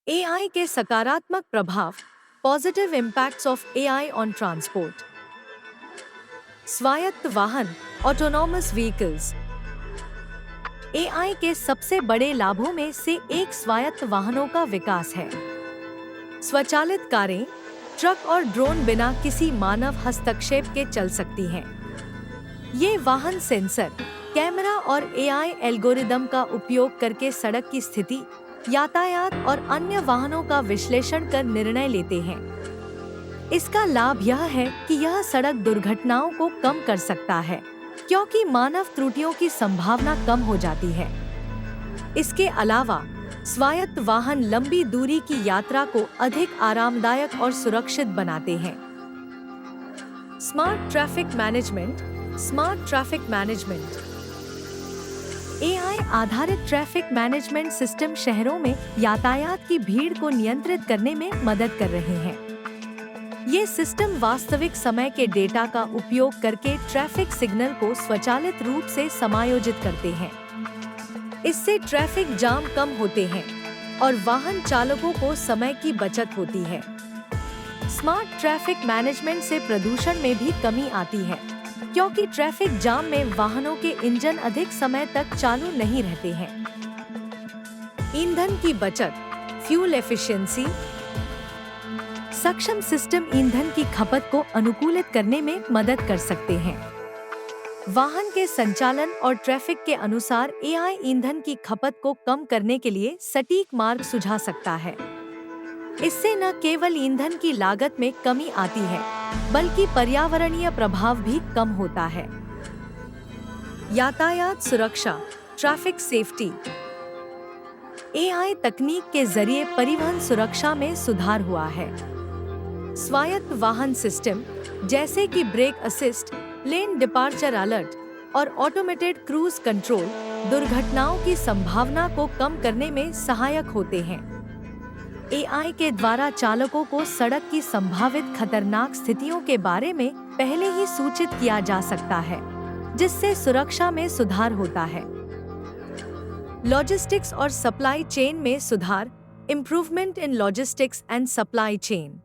AI के सकारात्मक प्रभाव, positive impacts of AI on transport. स्वायत्त वाहन, ऑटोनॉमस व्हीकल्स। एआई के सबसे बड़े लाभों में से एक स्वायत्त वाहनों का विकास है। स्वचालित कारें, ट्रक और ड्रोन बिना किसी मानव हस्तक्षेप के चल सकती हैं। ये वाहन सेंसर, कैमरा और एआई एल्गोरिदम का उपयोग करके सड़क की स्थिति, यातायात और अन्य वाहनों का विश्लेषण कर निर्णय लेते हैं। इसका लाभ यह है कि यह सड़क दुर्घटनाओं को कम कर सकता है, क्योंकि मानव त्रुटियों की संभावना कम हो जाती है। इसके अलावा स्वायत्त वाहन लंबी दूरी की यात्रा को अधिक आरामदायक और सुरक्षित बनाते हैं। Smart traffic management. एआई आधारित ट्रैफिक मैनेजमेंट सिस्टम शहरों में यातायात की भीड़ को नियंत्रित करने में मदद कर रहे हैं। ये सिस्टम वास्तविक समय के डेटा का उपयोग करके ट्रैफिक सिग्नल को स्वचालित रूप से समायोजित करते हैं। इससे ट्रैफिक जाम कम होते हैं और वाहन चालकों को समय की बचत होती है। स्मार्ट ट्रैफिक मैनेजमेंट से प्रदूषण में भी कमी आती है, क्योंकि ट्रैफिक जाम में वाहनों के इंजन अधिक समय तक चालू नहीं रहते हैं। ईंधन की बचत, फ्यूल एफिशिएंसी। सक्षम सिस्टम ईंधन की खपत को अनुकूलित करने में मदद कर सकते हैं। वाहन के संचालन और ट्रैफिक के अनुसार एआई ईंधन की खपत को कम करने के लिए सटीक मार्ग सुझा सकता है। इससे न केवल ईंधन की लागत में कमी आती है, बल्कि पर्यावरणीय प्रभाव भी कम होता है। यातायात सुरक्षा, ट्रैफिक सेफ्टी। एआई तकनीक के जरिए परिवहन सुरक्षा में सुधार हुआ है। स्वायत्त वाहन सिस्टम जैसे कि brake assist, lane departure alert और ऑटोमेटेड क्रूज कंट्रोल दुर्घटनाओं की संभावना को कम करने में सहायक होते हैं। एआई के द्वारा चालकों को सड़क की संभावित खतरनाक स्थितियों के बारे में पहले ही सूचित किया जा सकता है, जिससे सुरक्षा में सुधार होता है। लॉजिस्टिक्स और सप्लाई चेन में सुधार, improvement in logistics and supply chain.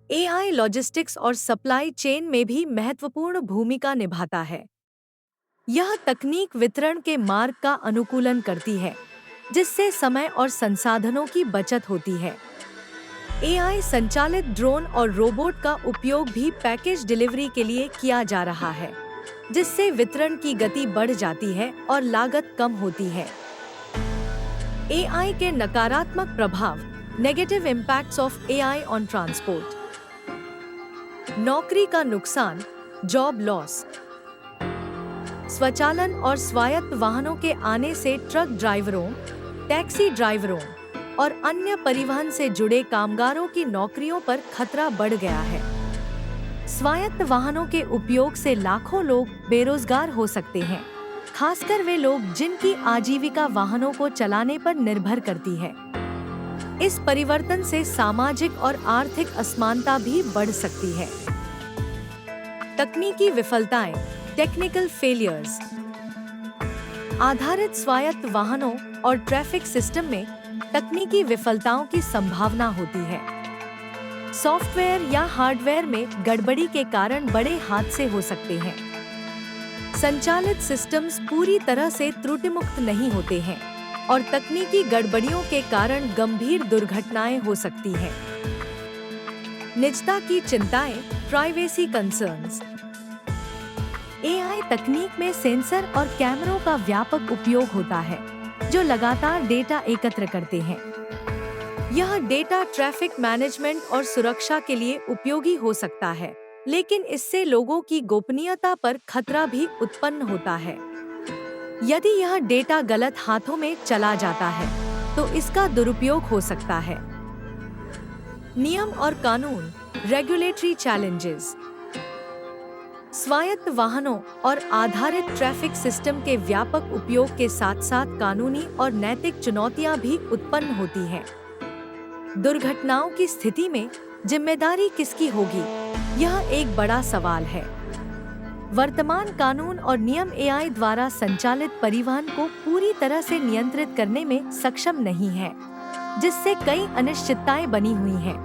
AI logistics और सप्लाई चेन में भी महत्वपूर्ण भूमिका निभाता है। यह तकनीक वितरण के मार्ग का अनुकूलन करती है, जिससे समय और संसाधनों की बचत होती है। एआई संचालित ड्रोन और रोबोट का उपयोग भी पैकेज डिलीवरी के लिए किया जा रहा है, जिससे वितरण की गति बढ़ जाती है और लागत कम होती है। एआई के नकारात्मक प्रभाव, negative impacts of AI on transport. नौकरी का नुकसान, जॉब लॉस। स्वचालन और स्वायत्त वाहनों के आने से ट्रक ड्राइवरों, टैक्सी ड्राइवरों और अन्य परिवहन से जुड़े कामगारों की नौकरियों पर खतरा बढ़ गया है। स्वायत्त वाहनों के उपयोग से लाखों लोग बेरोजगार हो सकते हैं, खासकर वे लोग जिनकी आजीविका वाहनों को चलाने पर निर्भर करती है। इस परिवर्तन से सामाजिक और आर्थिक असमानता भी बढ़ सकती है। तकनीकी विफलताएं, टेक्निकल फेलियर्स। आधारित स्वायत्त वाहनों और ट्रैफिक सिस्टम में तकनीकी विफलताओं की संभावना होती है। सॉफ्टवेयर या हार्डवेयर में गड़बड़ी के कारण बड़े हादसे हो सकते हैं। संचालित सिस्टम्स पूरी तरह से त्रुटिमुक्त नहीं होते हैं और तकनीकी गड़बड़ियों के कारण गंभीर दुर्घटनाएं हो सकती हैं। निजता की चिंताएं, प्राइवेसी कंसर्न्स। एआई तकनीक में सेंसर और कैमरों का व्यापक उपयोग होता है, जो लगातार डेटा एकत्र करते हैं। यह डेटा ट्रैफिक मैनेजमेंट और सुरक्षा के लिए उपयोगी हो सकता है, लेकिन इससे लोगों की गोपनीयता पर खतरा भी उत्पन्न होता है। यदि यह डेटा गलत हाथों में चला जाता है, तो इसका दुरुपयोग हो सकता है। नियम और कानून, रेगुलेटरी चैलेंजेस। स्वायत्त वाहनों और आधारित ट्रैफिक सिस्टम के व्यापक उपयोग के साथ साथ कानूनी और नैतिक चुनौतियां भी उत्पन्न होती हैं। दुर्घटनाओं की स्थिति में जिम्मेदारी किसकी होगी, यह एक बड़ा सवाल है। वर्तमान कानून और नियम एआई द्वारा संचालित परिवहन को पूरी तरह से नियंत्रित करने में सक्षम नहीं है। जिससे कई अनिश्चितताएं बनी हुई हैं।